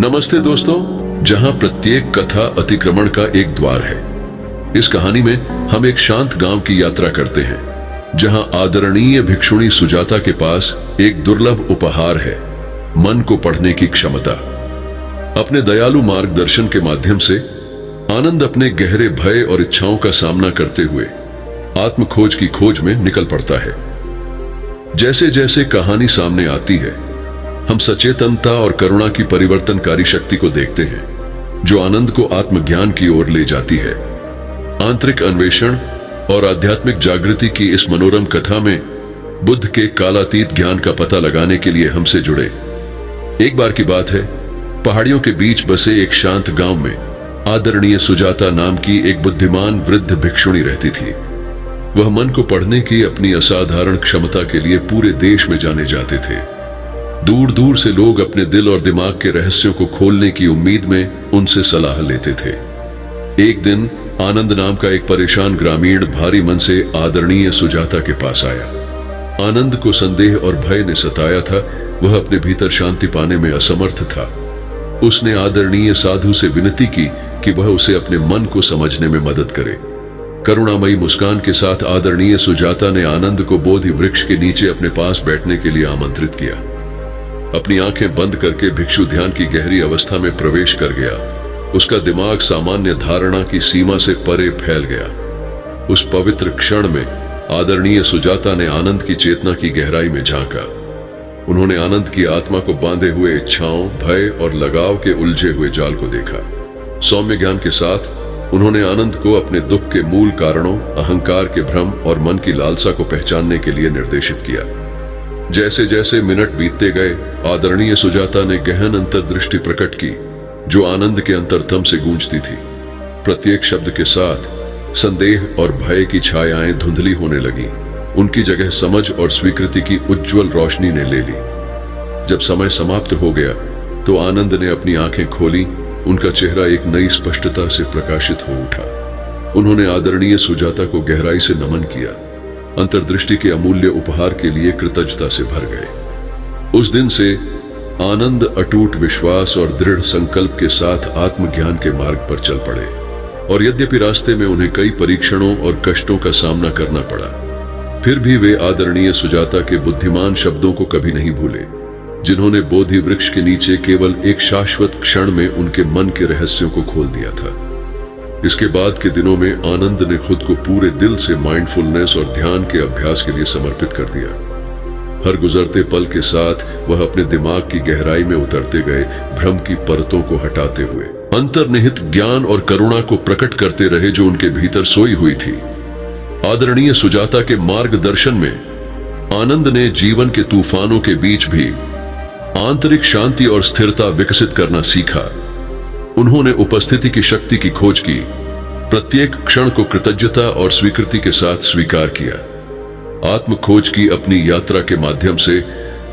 नमस्ते दोस्तों, जहां प्रत्येक कथा अतिक्रमण का एक द्वार है। इस कहानी में हम एक शांत गांव की यात्रा करते हैं, जहां आदरणीय भिक्षुणी सुजाता के पास एक दुर्लभ उपहार है, मन को पढ़ने की क्षमता। अपने दयालु मार्गदर्शन के माध्यम से आनंद अपने गहरे भय और इच्छाओं का सामना करते हुए आत्मखोज की खोज में निकल पड़ता है। जैसे जैसे कहानी सामने आती है, हम सचेतनता और करुणा की परिवर्तनकारी शक्ति को देखते हैं, जो आनंद को आत्मज्ञान की ओर ले जाती है। आंतरिक अन्वेषण और आध्यात्मिक जागृति की इस मनोरम कथा में बुद्ध के कालातीत ज्ञान का पता लगाने के लिए हमसे जुड़े। एक बार की बात है, पहाड़ियों के बीच बसे एक शांत गांव में आदरणीय सुजाता नाम की एक बुद्धिमान वृद्ध भिक्षुणी रहती थी। वह मन को पढ़ने की अपनी असाधारण क्षमता के लिए पूरे देश में जाने जाते थे। दूर दूर से लोग अपने दिल और दिमाग के रहस्यों को खोलने की उम्मीद में उनसे सलाह लेते थे। एक दिन आनंद नाम का एक परेशान ग्रामीण भारी मन से आदरणीय सुजाता के पास आया। आनंद को संदेह और भय ने सताया था। वह अपने भीतर शांति पाने में असमर्थ था। उसने आदरणीय साधु से विनती की कि वह उसे अपने मन को समझने में मदद करे। करुणामयी मुस्कान के साथ आदरणीय सुजाता ने आनंद को बोधि वृक्ष के नीचे अपने पास बैठने के लिए आमंत्रित किया। अपनी आंखें बंद करके भिक्षु ध्यान की गहरी अवस्था में प्रवेश कर गया। उसका दिमाग सामान्य धारणा की सीमा से परे फैल गया। उस पवित्र क्षण में आदरणीय सुजाता ने आनंद की चेतना की गहराई में झांका। उन्होंने आनंद की आत्मा को बांधे हुए इच्छाओं, भय और लगाव के उलझे हुए जाल को देखा। सौम्य ज्ञान के साथ उन्होंने आनंद को अपने दुख के मूल कारणों, अहंकार के भ्रम और मन की लालसा को पहचानने के लिए निर्देशित किया। जैसे जैसे मिनट बीतते गए, आदरणीय सुजाता ने गहन अंतर्दृष्टि प्रकट की, जो आनंद के अंतरतम से गूंजती थी। प्रत्येक शब्द के साथ संदेह और भय की छायाएं धुंधली होने लगी। उनकी जगह समझ और स्वीकृति की उज्जवल रोशनी ने ले ली। जब समय समाप्त हो गया तो आनंद ने अपनी आंखें खोली। उनका चेहरा एक नई स्पष्टता से प्रकाशित हो उठा। उन्होंने आदरणीय सुजाता को गहराई से नमन किया, अंतर्दृष्टि के अमूल्य उपहार के लिए कृतज्ञता से भर गए। उस दिन से आनंद अटूट विश्वास और दृढ़ संकल्प के साथ आत्मज्ञान के मार्ग पर चल पड़े। और यद्यपि रास्ते में उन्हें कई परीक्षणों और कष्टों का सामना करना पड़ा, फिर भी वे आदरणीय सुजाता के बुद्धिमान शब्दों को कभी नहीं भूले, जिन्होंने बोधि वृक्ष के नीचे केवल एक शाश्वत क्षण में उनके मन के रहस्यों को खोल दिया था। इसके बाद के दिनों में आनंद ने खुद को पूरे दिल से माइंडफुलनेस और ध्यान के अभ्यास के लिए समर्पित कर दिया। हर गुजरते पल के साथ वह अपने दिमाग की गहराई में उतरते गए, भ्रम की परतों को हटाते हुए अंतर्निहित ज्ञान और करुणा को प्रकट करते रहे, जो उनके भीतर सोई हुई थी। आदरणीय सुजाता के मार्गदर्शन में आनंद ने जीवन के तूफानों के बीच भी आंतरिक शांति और स्थिरता विकसित करना सीखा। उन्होंने उपस्थिति की शक्ति की खोज की, प्रत्येक क्षण को कृतज्ञता और स्वीकृति के साथ स्वीकार किया। आत्मखोज की अपनी यात्रा के माध्यम से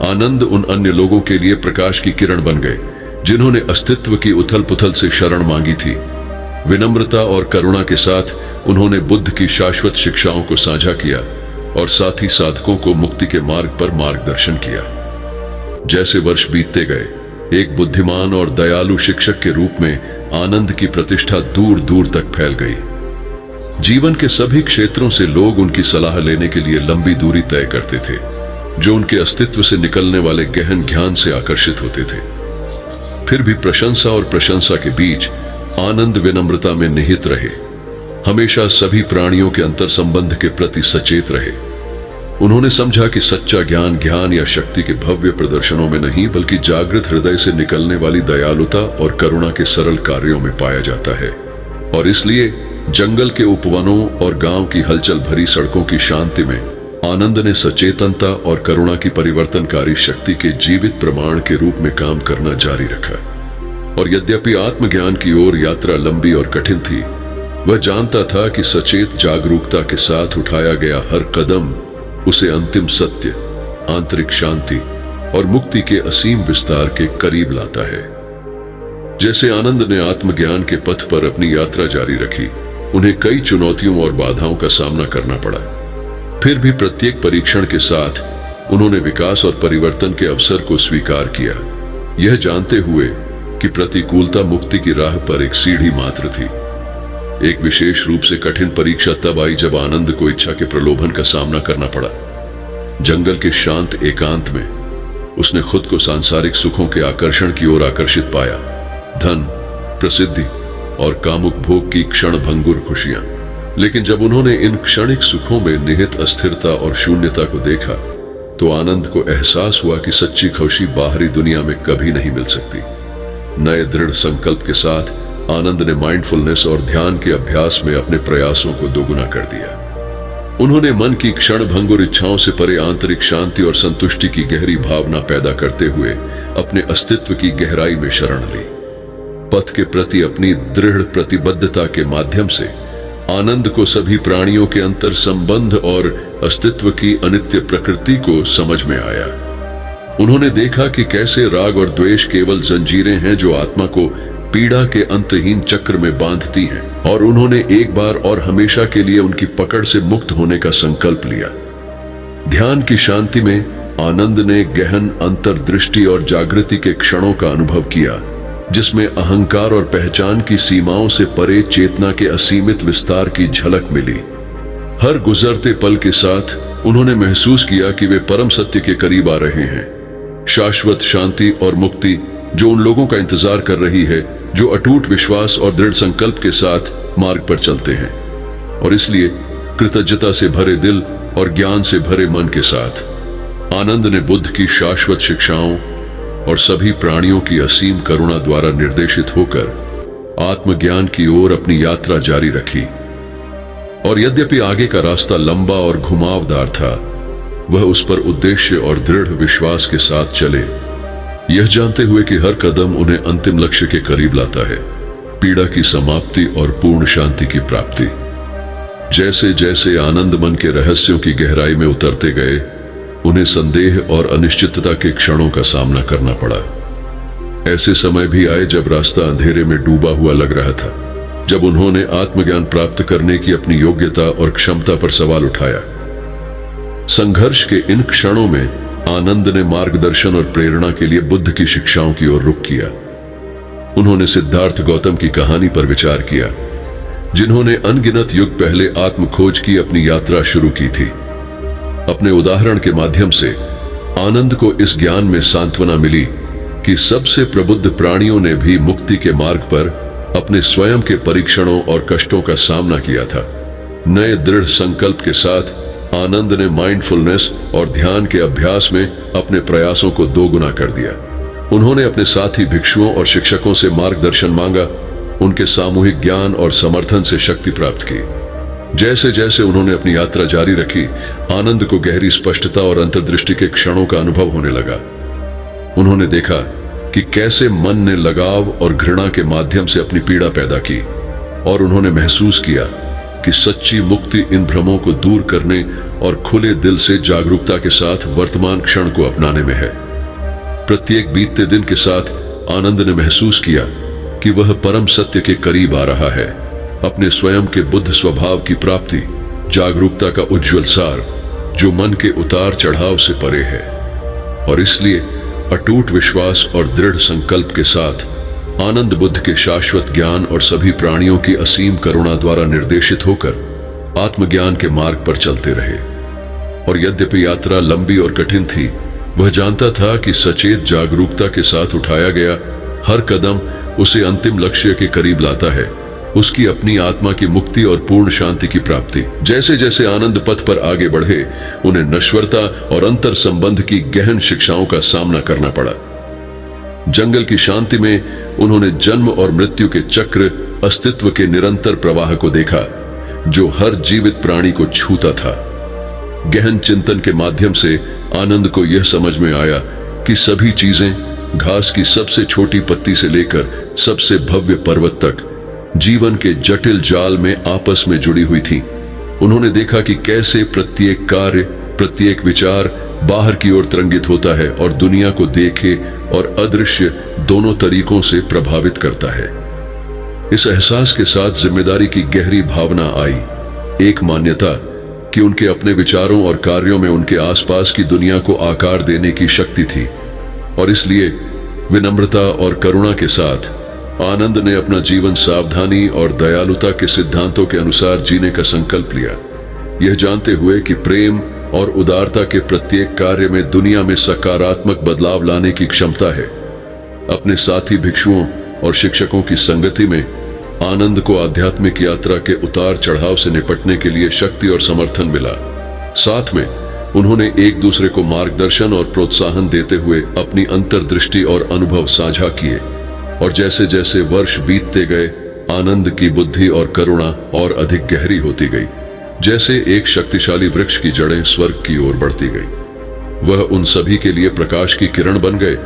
आनंद उन अन्य लोगों के लिए प्रकाश की किरण बन गए, जिन्होंने अस्तित्व की उथल पुथल से शरण मांगी थी। विनम्रता और करुणा के साथ उन्होंने बुद्ध की शाश्वत शिक्षाओं को साझा किया और साथी साधकों को मुक्ति के मार्ग पर मार्गदर्शन किया। जैसे वर्ष बीतते गए, एक बुद्धिमान और दयालु शिक्षक के रूप में आनंद की प्रतिष्ठा दूर दूर तक फैल गई। जीवन के सभी क्षेत्रों से लोग उनकी सलाह लेने के लिए लंबी दूरी तय करते थे, जो उनके अस्तित्व से निकलने वाले गहन ज्ञान से आकर्षित होते थे। फिर भी प्रशंसा और प्रशंसा के बीच आनंद विनम्रता में निहित रहे, हमेशा सभी प्राणियों के अंतर संबंध के प्रति सचेत रहे। उन्होंने समझा कि सच्चा ज्ञान ज्ञान या शक्ति के भव्य प्रदर्शनों में नहीं, बल्कि जागृत हृदय से निकलने वाली दयालुता और करुणा के सरल कार्यों में पाया जाता है। और इसलिए जंगल के उपवनों और गांव की हलचल भरी सड़कों की शांति में आनंद ने सचेतनता और करुणा की परिवर्तनकारी शक्ति के जीवित प्रमाण के रूप में काम करना जारी रखा। और यद्यपि आत्मज्ञान की ओर यात्रा लंबी और कठिन थी, वह जानता था कि सचेत जागरूकता के साथ उठाया गया हर कदम उसे अंतिम सत्य, आंतरिक शांति और मुक्ति के असीम विस्तार के करीब लाता है। जैसे आनंद ने आत्मज्ञान के पथ पर अपनी यात्रा जारी रखी, उन्हें कई चुनौतियों और बाधाओं का सामना करना पड़ा। फिर भी प्रत्येक परीक्षण के साथ उन्होंने विकास और परिवर्तन के अवसर को स्वीकार किया, यह जानते हुए कि प्रतिकूलता मुक्ति की राह पर एक सीढ़ी मात्र थी। एक विशेष रूप से कठिन परीक्षा तब आई जब आनंद को इच्छा के प्रलोभन का सामना करना पड़ा। जंगल के शांत एकांत में उसने खुद को सांसारिक सुखों के आकर्षण की ओर आकर्षित पाया। धन, प्रसिद्धि और कामुक भोग की क्षण भंगुर खुशियां। लेकिन जब उन्होंने इन क्षणिक सुखों में निहित अस्थिरता और शून्यता को देखा तो आनंद को एहसास हुआ कि सच्ची खुशी बाहरी दुनिया में कभी नहीं मिल सकती। नए दृढ़ संकल्प के साथ आनंद ने माइंडफुलनेस और ध्यान के अभ्यास में अपने प्रयासों को दोगुना कर दिया। उन्होंने मन की क्षण भंगुर इच्छाओं से परे आंतरिक शांति और संतुष्टि की गहरी भावना पैदा करते हुए अपने अस्तित्व की गहराई में शरण ली। पथ के प्रति अपनी दृढ़ प्रतिबद्धता के माध्यम से आनंद को सभी प्राणियों के अंतर संबंध और अस्तित्व की अनित्य प्रकृति को समझ में आया। उन्होंने देखा कि कैसे राग और द्वेष केवल जंजीरें हैं जो आत्मा को पीड़ा के अंतहीन चक्र में बांधती हैं, और उन्होंने एक बार और हमेशा के लिए उनकी पकड़ से मुक्त होने का संकल्प लिया। ध्यान की शांति में आनंद ने गहन अंतर्दृष्टि और जागृति के क्षणों का अनुभव किया, जिसमें अहंकार और पहचान की सीमाओं से परे चेतना के असीमित विस्तार की झलक मिली। हर गुजरते पल के साथ उन्होंने महसूस किया कि वे परम सत्य के करीब आ रहे हैं। शाश्वत शांति और मुक्ति जो उन लोगों का इंतजार कर रही है जो अटूट विश्वास और दृढ़ संकल्प के साथ मार्ग पर चलते हैं। और इसलिए कृतज्ञता से भरे दिल और ज्ञान से भरे मन के साथ आनंद ने बुद्ध की शाश्वत शिक्षाओं और सभी प्राणियों की असीम करुणा द्वारा निर्देशित होकर आत्मज्ञान की ओर अपनी यात्रा जारी रखी। और यद्यपि आगे का रास्ता लंबा और घुमावदार था, वह उस पर उद्देश्य और दृढ़ विश्वास के साथ चले, यह जानते हुए कि हर कदम उन्हें अंतिम लक्ष्य के करीब लाता है, पीड़ा की समाप्ति और पूर्ण शांति की प्राप्ति। जैसे जैसे आनंद मन के रहस्यों की गहराई में उतरते गए, उन्हें संदेह और अनिश्चितता के क्षणों का सामना करना पड़ा। ऐसे समय भी आए जब रास्ता अंधेरे में डूबा हुआ लग रहा था, जब उन्होंने आत्मज्ञान प्राप्त करने की अपनी योग्यता और क्षमता पर सवाल उठाया। संघर्ष के इन क्षणों में आनंद ने मार्गदर्शन और प्रेरणा के लिए बुद्ध की शिक्षाओं की ओर रुख किया। उन्होंने सिद्धार्थ गौतम की कहानी पर विचार किया, जिन्होंने अनगिनत युग पहले आत्मखोज की अपनी यात्रा शुरू की थी। अपने उदाहरण के माध्यम से आनंद को इस ज्ञान में सांत्वना मिली कि सबसे प्रबुद्ध प्राणियों ने भी मुक्ति के मार्ग पर अपने स्वयं के परीक्षणों और कष्टों का सामना किया था। नए दृढ़ संकल्प के साथ आनंद ने माइंडफुलनेस और ध्यान के अभ्यास में अपने प्रयासों को दोगुना कर दिया। उन्होंने अपने साथी भिक्षुओं और शिक्षकों से मार्गदर्शन मांगा, उनके सामूहिक ज्ञान और समर्थन से शक्ति प्राप्त की। जैसे जैसे उन्होंने अपनी यात्रा जारी रखी, आनंद को गहरी स्पष्टता और अंतर्दृष्टि के क्षणों का अनुभव होने लगा। उन्होंने देखा कि कैसे मन ने लगाव और घृणा के माध्यम से अपनी पीड़ा पैदा की, और उन्होंने महसूस किया कि सच्ची मुक्ति इन भ्रमों को दूर करने और खुले दिल से जागरूकता के साथ वर्तमान क्षण को अपनाने में है। प्रत्येक बीतते दिन के साथ आनंद ने महसूस किया कि वह परम सत्य के करीब आ रहा है, अपने स्वयं के बुद्ध स्वभाव की प्राप्ति, जागरूकता का उज्जवल सार जो मन के उतार चढ़ाव से परे है। और इसलिए अटूट विश्वास और दृढ़ संकल्प के साथ आनंद बुद्ध के शाश्वत ज्ञान और सभी प्राणियों की असीम करुणा द्वारा निर्देशित होकर आत्मज्ञान के मार्ग पर चलते रहे। और यद्यपि यात्रा लंबी और कठिन थी, वह जानता था कि सचेत जागरूकता के साथ उठाया गया हर कदम उसे अंतिम लक्ष्य के करीब लाता है, उसकी अपनी आत्मा की मुक्ति और पूर्ण शांति की प्राप्ति। जैसे जैसे आनंद पथ पर आगे बढ़े, उन्हें नश्वरता और अंतर संबंध की गहन शिक्षाओं का सामना करना पड़ा। जंगल की शांति में उन्होंने जन्म और मृत्यु के चक्र, अस्तित्व के निरंतर प्रवाह को देखा जो हर जीवित प्राणी को छूता था। गहन चिंतन के माध्यम से आनंद को यह समझ में आया कि सभी चीजें, घास की सबसे छोटी पत्ती से लेकर सबसे भव्य पर्वत तक, जीवन के जटिल जाल में आपस में जुड़ी हुई थी। उन्होंने देखा कि कैसे प्रत्येक कार्य, प्रत्येक विचार बाहर की ओर तरंगित होता है और दुनिया को देखे और अदृश्य दोनों तरीकों से प्रभावित करता है। इस एहसास के साथ जिम्मेदारी की गहरी भावना आई, एक मान्यता कि उनके अपने विचारों और कार्यों में उनके आसपास की दुनिया को आकार देने की शक्ति थी। और इसलिए विनम्रता और करुणा के साथ आनंद ने अपना जीवन सावधानी और दयालुता के सिद्धांतों के अनुसार जीने का संकल्प लिया, यह जानते हुए कि प्रेम और उदारता के प्रत्येक कार्य में दुनिया में सकारात्मक बदलाव लाने की क्षमता है। अपने साथी भिक्षुओं और शिक्षकों की संगति में आनंद को आध्यात्मिक यात्रा के उतार चढ़ाव से निपटने के लिए शक्ति और समर्थन मिला। साथ में उन्होंने एक दूसरे को मार्गदर्शन और प्रोत्साहन देते हुए अपनी अंतर्दृष्टि और अनुभव साझा किए, और जैसे जैसे वर्ष बीतते गए आनंद की बुद्धि और करुणा और अधिक गहरी होती गई, जैसे एक शक्तिशाली वृक्ष की जड़ें स्वर्ग की ओर बढ़ती गई। वह उन सभी के लिए प्रकाश की किरण बन गए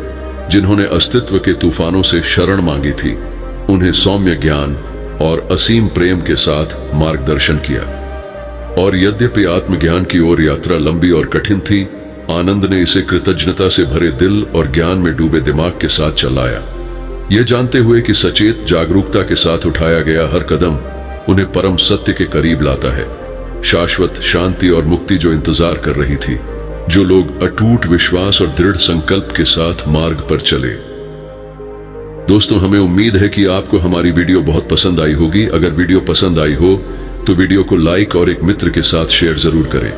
जिन्होंने अस्तित्व के तूफानों से शरण मांगी थी। उन्हें सौम्य ज्ञान और असीम प्रेम के साथ मार्गदर्शन किया। और यद्यपि आत्मज्ञान की ओर यात्रा लंबी और कठिन थी, आनंद ने इसे कृतज्ञता से भरे दिल और ज्ञान में डूबे दिमाग के साथ चलाया, यह जानते हुए कि सचेत जागरूकता के साथ उठाया गया हर कदम उन्हें परम सत्य के करीब लाता है, शाश्वत शांति और मुक्ति जो इंतजार कर रही थी, जो लोग अटूट विश्वास और दृढ़ संकल्प के साथ मार्ग पर चले। दोस्तों, हमें उम्मीद है कि आपको हमारी वीडियो बहुत पसंद आई होगी। अगर वीडियो पसंद आई हो तो वीडियो को लाइक और एक मित्र के साथ शेयर जरूर करें,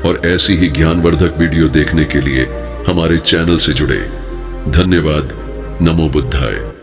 और ऐसी ही ज्ञानवर्धक वीडियो देखने के लिए हमारे चैनल से जुड़े। धन्यवाद। नमो बुद्धाय।